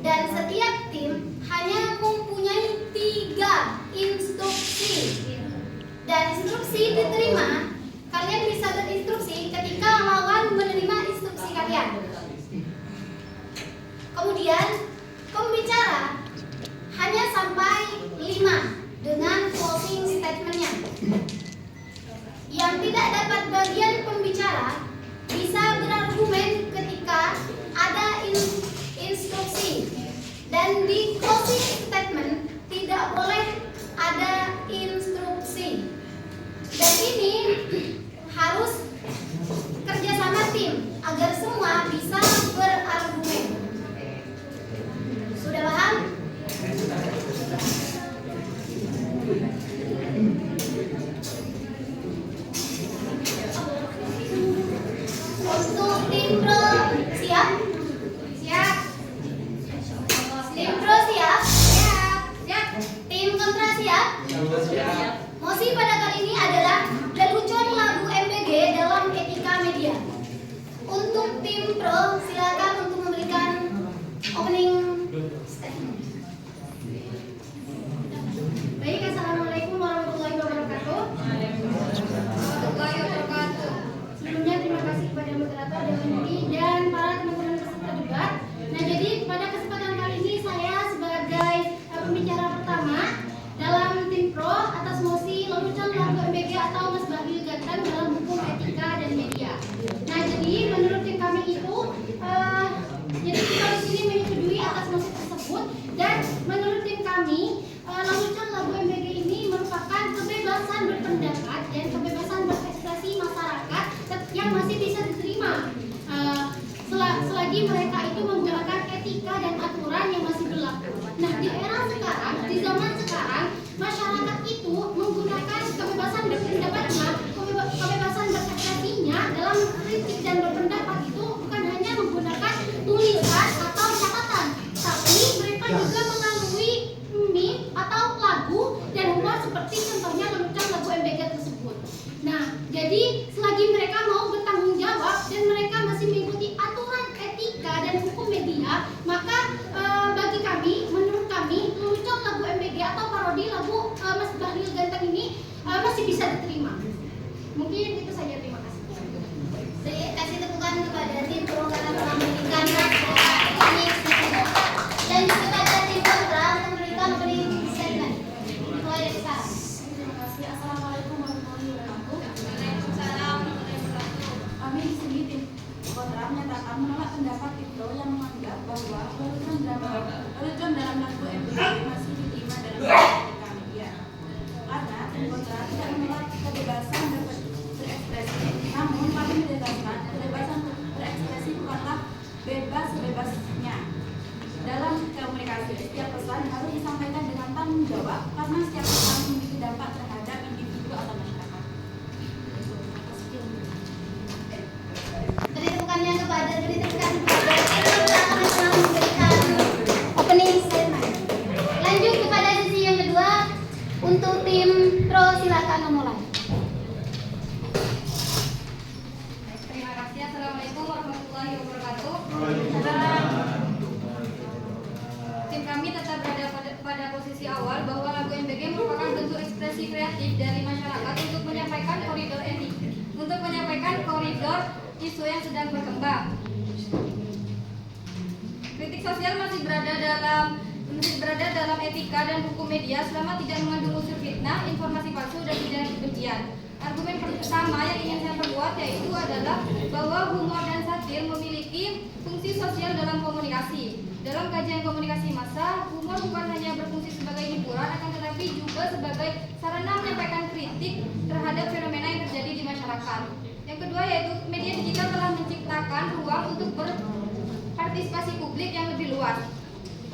dan setiap tim hanya mempunyai 3 instruksi. Dan instruksi diterima, kalian bisa berinstruksi ketika lawan menerima instruksi kalian. Kemudian pembicara hanya sampai 5 dengan closing statement-nya. Yang tidak dapat bagian pembicara bisa berargumen ketika ada instruksi, dan di closing statement tidak boleh ada instruksi. Dan ini harus kerjasama tim agar semua bisa berargumen. Sudah paham? Untuk tim pro siap? Siap. Tim pro siap? Siap. Siap. Tim kontra siap? Siap. Mosi pada kali ini adalah lelucon lagu MBG dalam etika media. Untuk tim pro silakan untuk memberikan opening statement. Baik, assalamualaikum warahmatullahi wabarakatuh. Sebelumnya terima kasih kepada moderator Dewi dan para teman-teman peserta debat. Nah, jadi pada kesempatan kali ini saya sebagai pembicara pertama dalam tim pro atas mosi lelucon lagu MBG atau Mas Bahlil Ganteng dalam hukum etika dan media. Nah, jadi menurut tim kami itu jadi kita di sini menyetujui atas mosi tersebut, dan menurut tim kami lelucon lagu MBG ini merupakan kebebasan berpendapat dan kebebasan berekspresi masyarakat yang masih bisa diterima selagi mereka itu menggunakan etika dan aturan yang masih berlaku. Nah, di era sekarang, di zaman sekarang, masyarakat itu menggunakan kebebasan berpendapatnya, kebebasan berekspresinya dalam kritik dan berpendapat itu bukan hanya menggunakan tulisan atau catatan, tapi mereka juga melalui meme atau lagu dan humor seperti contohnya lelucon lagu MBG tersebut. Nah, jadi selagi mereka mau bertanggung jawab dan mereka masih mengikuti aturan etika dan hukum media, maka bagi kami, menurut kami, lelucon lagu MBG atau parodi lagu Mas Bahlil Ganteng ini masih bisa diterima. Mungkin itu saja, terima kasih. Kasih tepukan kepada tim pro karena telah memberikan opening statement, dan juga kepada tim kontra untuk memberikan opening statement. Mulai dari sekarang. Terima kasih. Assalamualaikum warahmatullahi wabarakatuh. Waalaikumsalam warahmatullahi wabarakatuh. Kami di sini tim kontra menyatakan menolak pendapat tim pro yang menganggap bahwa lelucon dalam lagu MBG masih diterima dalam etika media. Karena tim kontra tidak menolak kebebasan berekspresi, namun kami menegaskan kebebasan berekspresi bukanlah bebas-bebasnya. Dalam komunikasi, setiap pesan harus disampaikan dengan tanggung jawab karena setiap pesan memiliki dampak terhadap individu atau masyarakat. Beri tepukannya kepada tim yang telah memberikan opening statement. Lanjut kepada sesi yang kedua. Untuk tim pro silakan memulai. Terima kasih. Assalamualaikum warahmatullahi wabarakatuh. Tim kami tetap berada pada posisi awal bahwa lagu MBG merupakan bentuk ekspresi kreatif dari masyarakat untuk menyampaikan koridor isu yang sedang berkembang. Kritik sosial masih berada dalam etika dan hukum media selama tidak mengandung unsur fitnah, informasi palsu, dan ujaran kebencian. Argumen pertama yang ingin saya perkuat yaitu adalah bahwa humor dan satir memiliki fungsi sosial dalam komunikasi. Dalam kajian komunikasi massa, humor bukan hanya berfungsi sebagai hiburan, akan tetapi juga sebagai sarana menyampaikan kritik terhadap fenomena yang terjadi di masyarakat. Yang kedua yaitu media digital telah menciptakan ruang untuk berpartisipasi publik yang lebih luas.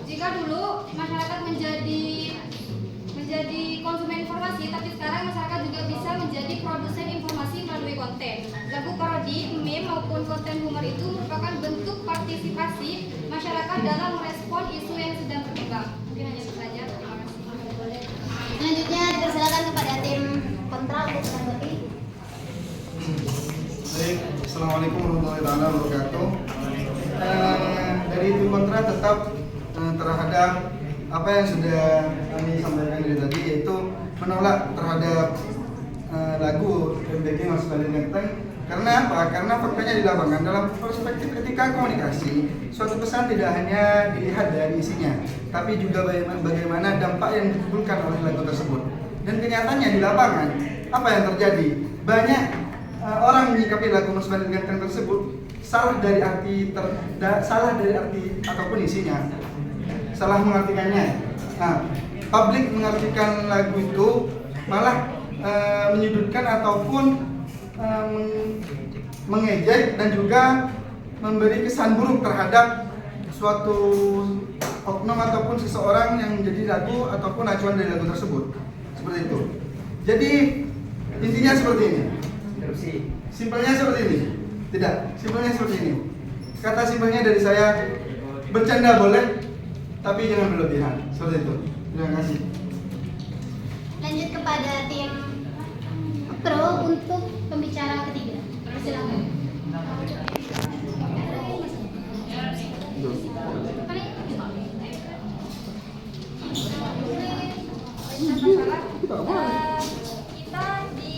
Jika dulu masyarakat menjadi konsumen informasi, tapi sekarang masyarakat juga bisa menjadi produsen informasi melalui konten. Lagu parodi, meme maupun konten humor itu merupakan bentuk partisipasi masyarakat dalam merespon isu yang sedang berkembang. Mungkin hanya itu saja. Terima kasih. Selanjutnya dipersilakan kepada tim kontra untuk menanggapi. Baik, assalamualaikum warahmatullahi wabarakatuh. Dari tim kontra tetap terhadap apa yang sudah kami sampaikan dari tadi, yaitu menolak terhadap lagu MBG Mas Balil Ganteng. Karena apa? Karena faktanya di lapangan dalam perspektif etika komunikasi, suatu pesan tidak hanya dilihat dari isinya, tapi juga bagaimana dampak yang ditimbulkan oleh lagu tersebut. Dan kenyataannya di lapangan, apa yang terjadi? Banyak orang menyikapi lagu Mas Balil Ganteng tersebut salah dari arti ataupun isinya, salah mengartikannya. Nah, publik mengartikan lagu itu malah menyudutkan ataupun mengejek dan juga memberi kesan buruk terhadap suatu oknum ataupun seseorang yang menjadi lagu ataupun acuan dari lagu tersebut. Seperti itu. Jadi intinya seperti ini. Simpelnya seperti ini. Tidak, simpelnya seperti ini. Kata simpelnya dari saya, bercanda boleh, tapi jangan berlebihan. Seperti itu. Terima kasih. Lanjut kepada tim pro untuk pembicara ketiga. Silakan. Kita di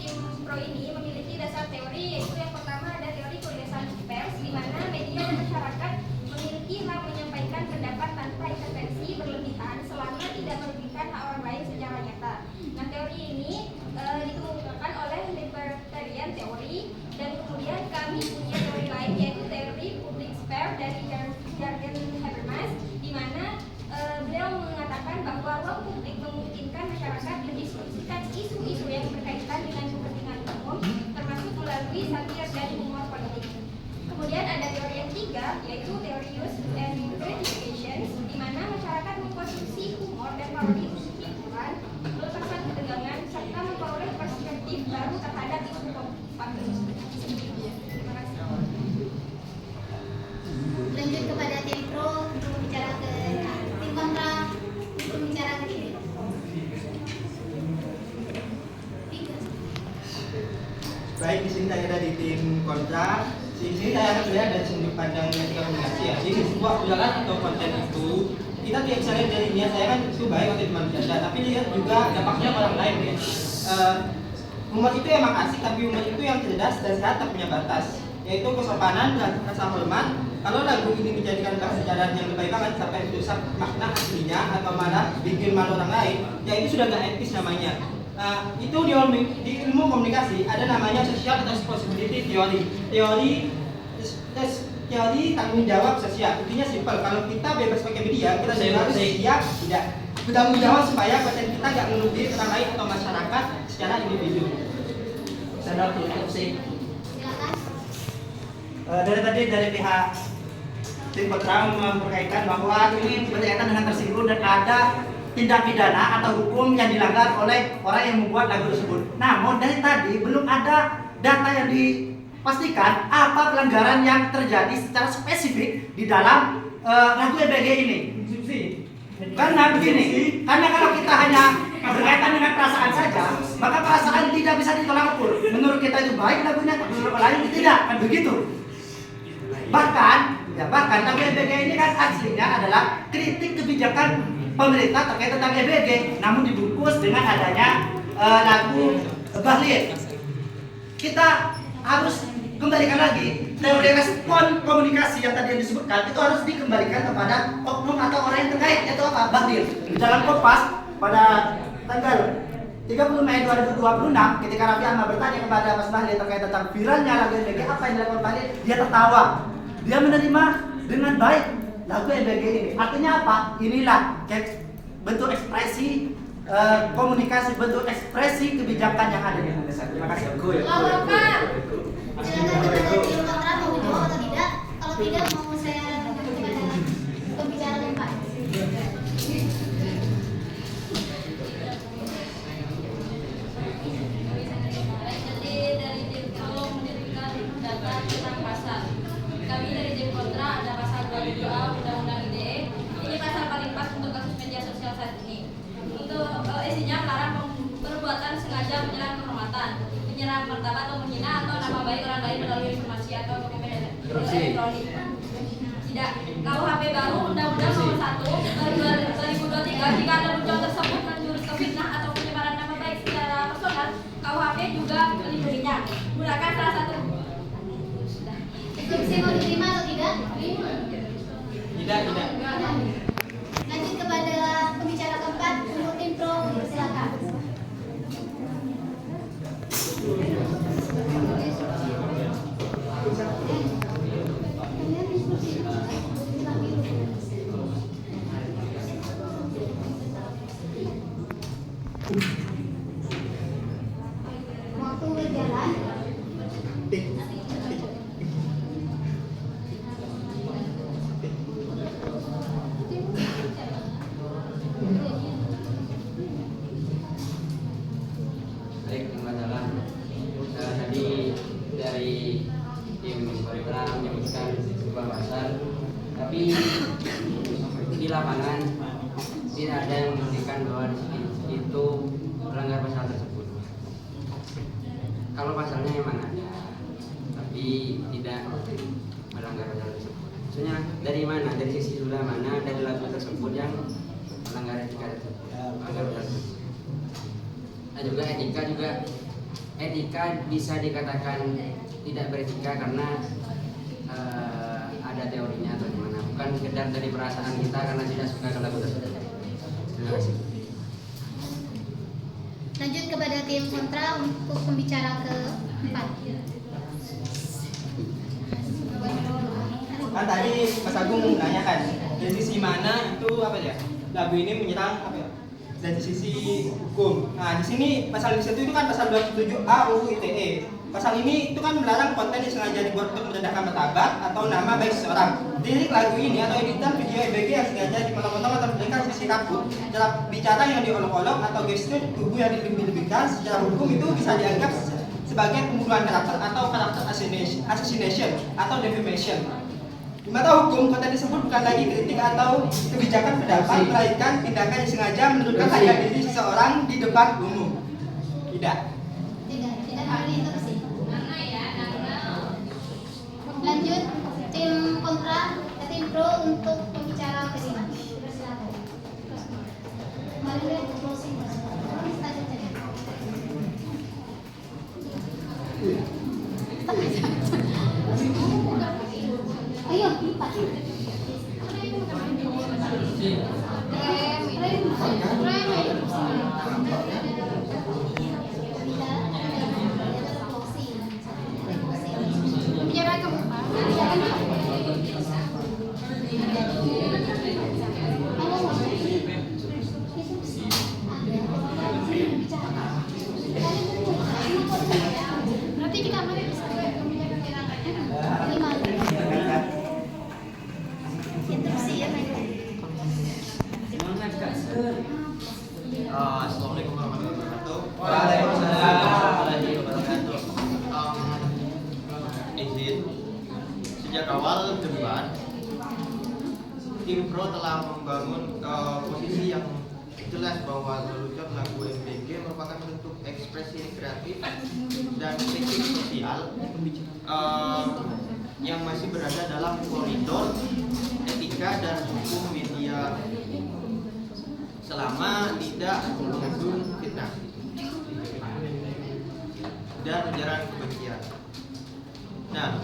tim pro ini memiliki dasar teori, yaitu yang pertama ada teori kebebasan pers, di mana media dan masyarakat memiliki hak menyampaikan pendapat tanpa intervensi berlebihan selama tidak merugikan hak orang lain secara nyata. Nah, teori ini dikemukakan oleh libertarian teori, dan kemudian kami punya teori lain, yaitu teori public sphere dari Jürgen Habermas, di mana beliau mengatakan bahwa ruang publik memungkinkan masyarakat mendiskusikan isu-isu yang berkaitan dengan kepentingan umum, termasuk melalui satir dan humor politik. Kemudian ada teori yang ketiga, yaitu teori use and gratification, di mana masyarakat mengkonsumsi humor dan parodi untuk hiburan, melepaskan ketegangan, serta memperoleh perspektif baru terhadap isu publik. Terima kasih. Lanjut kepada tim pro untuk bicara ke tim kontra untuk bicara ketiga. Baik, di sini saya ada di tim kontra. Di sini saya akan melihat dari sudut pandang etika komunikasi ya. Jadi sebuah ujaran atau konten itu kita tidak bisa lihat dari niat saya kan itu baik atau cuma bercanda, tapi lihat juga dampaknya orang lain ya. Humor itu emang asik, tapi humor itu yang cerdas dan sehat tak punya batas, yaitu kesopanan dan rasa hormat. Kalau lagu ini dijadikan bahasa jalan yang lebih banget sampai merusak makna aslinya atau malah bikin malu orang lain, ya itu sudah nggak etis namanya. Itu di ilmu komunikasi ada namanya social responsibility theory. Teori tanggung jawab sosial. Intinya simpel, kalau kita bebas pakai media, kita harus siap tidak bertanggung jawab supaya konten kita nggak merugikan orang lain atau masyarakat secara individu. Saya tutup sih. Silakan. Dari pihak tim kontra memperkatakan bahwa ini berkaitan dengan tersinggung dan ada tindak pidana atau hukum yang dilanggar oleh orang yang membuat lagu tersebut. Namun dari tadi belum ada data yang dipastikan apa pelanggaran yang terjadi secara spesifik di dalam lagu EBG ini. Karena begini, karena kalau kita hanya berkaitan dengan perasaan saja, maka perasaan tidak bisa ditolak ukur. Menurut kita itu baik lagunya, menurut orang lain tidak, kan begitu. Bahkan lagu EBG ini kan aslinya adalah kritik kebijakan pemerintah terkait tentang EBG, namun dibungkus dengan adanya lagu Bahlil. Kita harus kembalikan lagi teori respon komunikasi yang tadi yang disebutkan itu harus dikembalikan kepada oknum atau orang yang terkait, yaitu apa? Bahlil. Di dalam Kompas pada tanggal 30 Mei 2026 ketika Raffi Ahmad bertanya kepada Mas Bahlil terkait tentang viralnya lagu EBG, apa yang dilakukan Bahlil? Dia tertawa. Dia menerima dengan baik lagu EBG ini. Artinya apa? Inilah bentuk ekspresi komunikasi, bentuk ekspresi kebijakan yang ada di Indonesia. Terima kasih. Bapak, silakan kepada tim kontra mau menjawab atau tidak? Kalau tidak mau saya lanjut kepada pembicara keempat. Jadi dari tim pro menunjukkan data tentang pasal. Kami dari tim kontra ada pasal 22A Undang-Undang ITE. Ini pasal paling pas untuk kasus media sosial saat ini. Untuk isinya melarang perbuatan sengaja menyerang kehormatan, menyerang martabat atau menghina atau nama baik orang lain melalui informasi atau dokumen elektronik. Tidak, KUHP baru Undang-Undang Nomor 1 2023 jika ada ucapan tersebut menjurus ke fitnah atau pencemaran nama baik secara personal, KUHP juga melindunginya. Gunakan salah satu. Instruksi mau diterima atau tidak? Tidak. Lanjut kepada pembicara keempat untuk tim pro, silakan. Waktu berjalan. Baik, terima kasih. Tadi dari tim kontra menyebutkan sebuah pasal, tapi di lapangan tidak ada yang membuktikan bahwa itu melanggar pasal tersebut. Kalau pasalnya memang ada, tapi tidak melanggar pasal tersebut. Maksudnya dari mana? Dari sisi sebelah mana dari lagu tersebut yang melanggar etika tersebut? Melanggar pasal tersebut. Nah juga etika bisa dikatakan tidak beretika karena ada teorinya atau gimana, bukan sekedar dari perasaan kita karena tidak suka ke lagu tersebut. Terima kasih. Lanjut kepada tim kontra untuk pembicara keempat. Kan tadi Mas Agung menanyakan dari sisi mana itu apa ya, lagu ini menyerang apa ya, dari sisi hukum. Nah di sini pasal 1 itu kan pasal 27A UU ITE. Pasal ini itu kan melarang konten yang sengaja dibuat untuk merendahkan martabat atau nama baik seseorang. Lirik lagu ini atau editan video EBG yang sengaja dipotong-potong atau memberikan sisi takut, cara bicara yang diolok-olok atau gestur tubuh yang dilebih-lebihkan secara hukum itu bisa dianggap sebagai pembunuhan karakter atau karakter assassination atau defamation. Di mata hukum, konten tersebut bukan lagi kritik atau kebijakan pendapat, melainkan tindakan yang sengaja menurunkan harga diri seseorang di depan umum. Tidak Hari itu sih. Lanjut tim kontra, tim pro untuk pembicara kedua. Silakan. Mari kita closing. Ayo, Pak. Nanti kita mari bisa Assalamualaikum warahmatullahi wabarakatuh. Waalaikumsalam warahmatullahi wabarakatuh. Izin, sejak awal debat, tim pro telah membangun posisi yang jelas bahwa lelucon lagu MBG merupakan bentuk ekspresi kreatif dan kritik sosial yang masih berada dalam koridor etika dan hukum media selama tidak mengandung fitnah dan ujaran kebencian. Nah,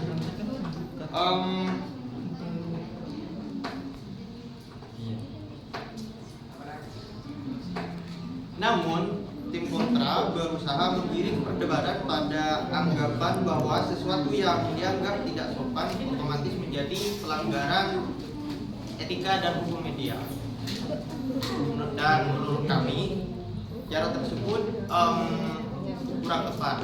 namun tim kontra berusaha menggiring perdebatan pada anggapan bahwa sesuatu yang dianggap tidak sopan otomatis menjadi pelanggaran etika dan hukum media. Dan menurut kami cara tersebut kurang tepat,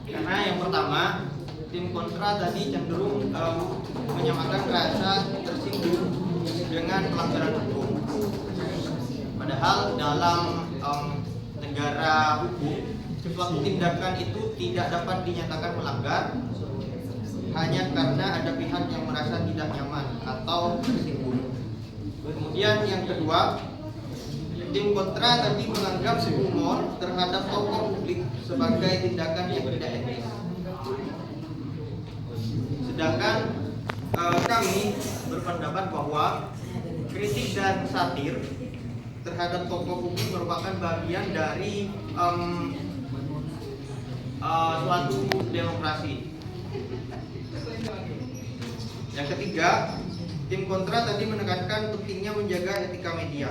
karena yang pertama tim kontra tadi cenderung menyamakan rasa tersinggung dengan pelanggaran hukum, padahal dalam negara hukum suatu tindakan itu tidak dapat dinyatakan melanggar hanya karena ada pihak yang merasa tidak nyaman atau tersinggung. Kemudian yang kedua, tim kontra tadi menganggap humor terhadap tokoh publik sebagai tindakan yang tidak etis. Sedangkan kami berpendapat bahwa kritik dan satir terhadap tokoh hukum merupakan bagian dari suatu demokrasi. Yang ketiga, tim kontra tadi menekankan pentingnya menjaga etika media.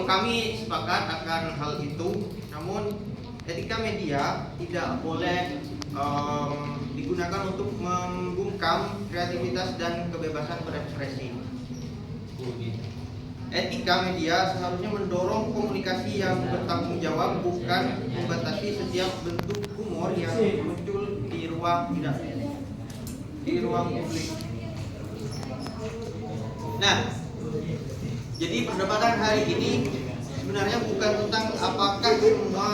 Kami sepakat akan hal itu, namun etika media tidak boleh digunakan untuk membungkam kreativitas dan kebebasan berekspresi. Etika media seharusnya mendorong komunikasi yang bertanggung jawab, bukan membatasi setiap bentuk humor yang muncul di ruang publik. Nah, jadi perdebatan hari ini sebenarnya bukan tentang apakah semua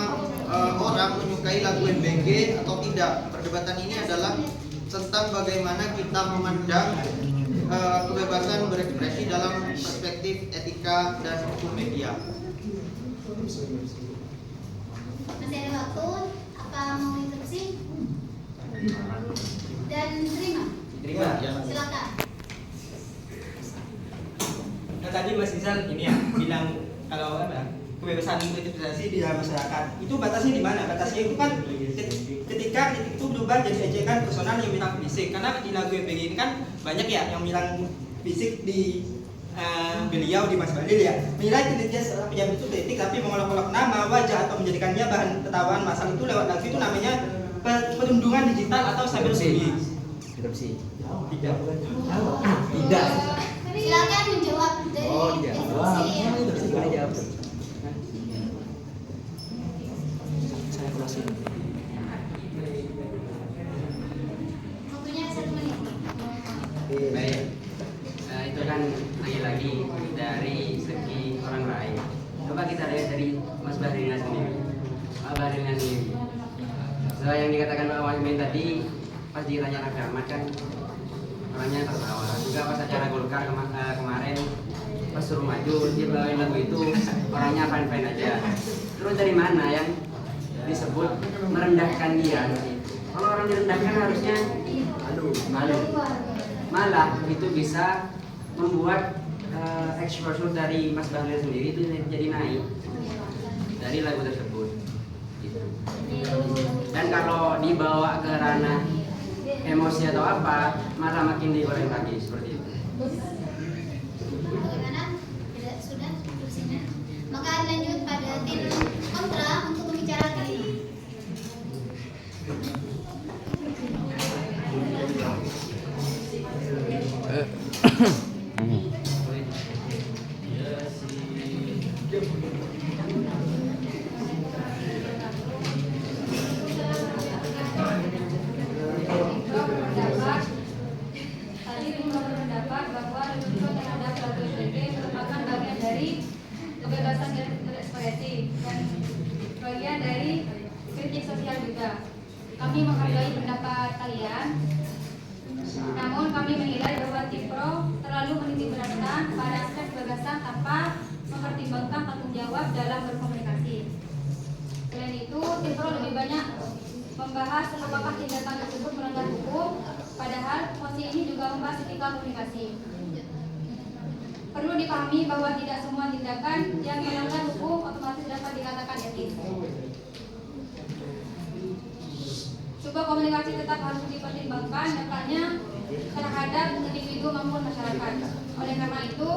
orang menyukai lagu MBG atau tidak. Perdebatan ini adalah tentang bagaimana kita memandang kebebasan berekspresi dalam perspektif etika dan hukum media. Masih ada waktu? Apa mau interupsi? Dan terima. Silakan. Nah, tadi Mas Rizal ini ya bilang kalau kebebasan berekspresi di dalam masyarakat itu batasnya di mana? Batasnya itu kan ketika itu berubah jadi ejekan personal yang bilang fisik, karena di lagu MBG ini kan banyak ya yang bilang fisik di beliau di Mas Balil ya, menilai kinerja seorang pejabat itu kritik tapi mengolok-olok nama, wajah atau menjadikannya bahan tertawaan masal itu lewat lagu itu namanya perundungan digital atau cyberbullying. Tidak. Silakan menjawab dari diskusi. Waktunya 1 menit. Baik, itu kan lagi-lagi dari segi orang lain. Coba kita lihat dari Mas Bahrina sendiri. So, yang dikatakan Pak Wahyumin tadi, pas ditanya agama kan orangnya tertawa. Juga pas acara Golkar kemarin pas suruh maju dia bawain lagu itu orangnya fine-fine aja. Terus dari mana yang disebut merendahkan dia? Kalau orang direndahkan harusnya malu. Malah itu bisa membuat exposure dari Mas Bahlil sendiri itu jadi naik dari lagu tersebut gitu. Dan kalau dibawa ke ranah emosi atau apa malah makin digoreng lagi seperti itu. Bagaimana? Tidak sudah diskusinya. Maka lanjut pada tim kontra untuk membicarakan ini. Tadi Rimba berpendapat bahwa lelucon terhadap lagu MBG merupakan bagian dari kebebasan berekspresi dan bagian dari kritik sosial juga. Kami menghargai pendapat kalian, namun kami menilai bahwa tim pro terlalu menitikberatkan pada aspek kebebasan tanpa mempertimbangkan tanggung jawab dalam berkomunikasi. Selain itu, tim pro lebih banyak membahas apakah tindakan tersebut melanggar hukum, padahal posisi ini juga membahas etika komunikasi. Perlu dipahami bahwa tidak semua tindakan yang melanggar hukum otomatis dapat dikatakan etis. Sebuah komunikasi tetap harus dipertimbangkan dampaknya terhadap individu maupun masyarakat. Oleh karena itu,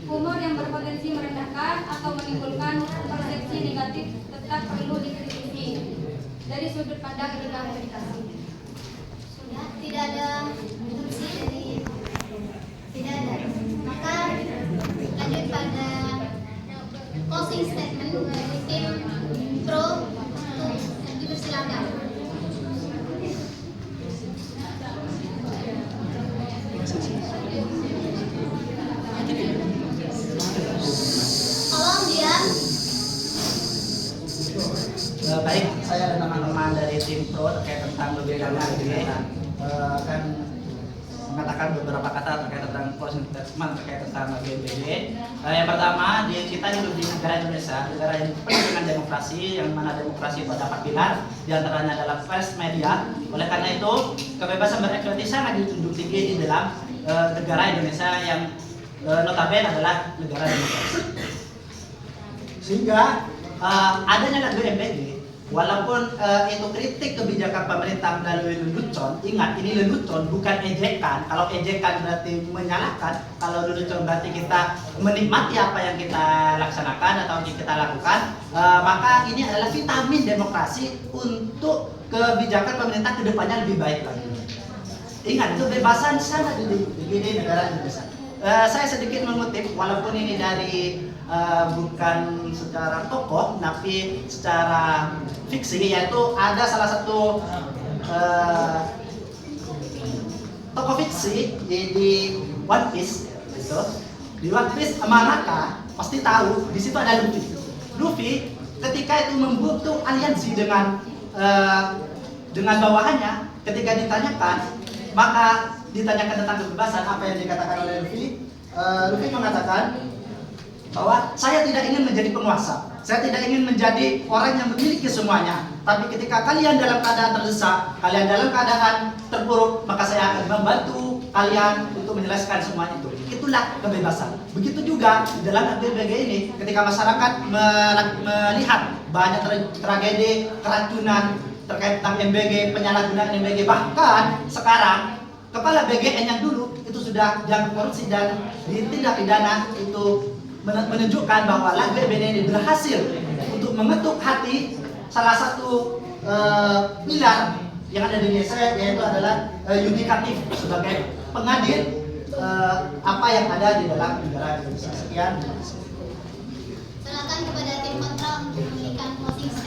humor yang berpotensi merendahkan atau menimbulkan persepsi negatif tetap perlu dikritisi dari sudut pandang etika komunikasi. Sudah tidak ada interupsi dari tidak ada. Maka lanjut pada closing statement dari tim pro untuk dipersilakan. Tolong diam. Baik, saya dan teman-teman dari tim pro terkait tentang berbeda ini akan mengatakan beberapa kata terkait tentang closing statement terkait tentang BNPB. Yang pertama, kita hidup di negara Indonesia, negara yang penuh dengan demokrasi, yang mana demokrasi itu ada 4 pilar, diantaranya adalah pers, media, Oleh karena itu, kebebasan berekspresi sangat dijunjung tinggi di dalam negara Indonesia yang notabene adalah negara demokrasi. Sehingga adanya lagu MBG, walaupun itu kritik kebijakan pemerintah melalui lelucon, ingat ini lelucon bukan ejekan. Kalau ejekan berarti menyalahkan, kalau lelucon berarti kita menikmati apa yang kita laksanakan atau kita lakukan, maka ini adalah vitamin demokrasi untuk kebijakan pemerintah kedepannya lebih baik lagi. Ingat, kebebasan sangat di negara Indonesia. Saya sedikit mengutip, walaupun ini dari bukan secara tokoh, tapi secara fiksi, yaitu ada salah satu tokoh fiksi di One Piece, gitu. Di One Piece Manaka pasti tahu, di situ ada Luffy. Luffy ketika itu membentuk aliansi dengan bawahannya, ketika ditanyakan, maka ditanyakan tentang kebebasan, apa yang dikatakan oleh Luffy? Luffy mengatakan bahwa saya tidak ingin menjadi penguasa, saya tidak ingin menjadi orang yang memiliki semuanya. Tapi ketika kalian dalam keadaan terdesak, kalian dalam keadaan terpuruk, maka saya akan membantu kalian untuk menyelesaikan semua itu. Itulah kebebasan. Begitu juga di dalam MBG ini, ketika masyarakat melihat banyak tragedi keracunan terkait tentang MBG, penyalahgunaan MBG, bahkan sekarang kepala BGN yang dulu itu sudah dianggap korupsi dan ditindak pidana, itu menunjukkan bahwa lagu MBG ini berhasil untuk mengetuk hati salah satu pilar yang ada di Indonesia, yaitu adalah yudikatif sebagai pengadil apa yang ada di dalam negara Indonesia. Sekian. Silakan kepada tim kontra untuk memberikan closing statement.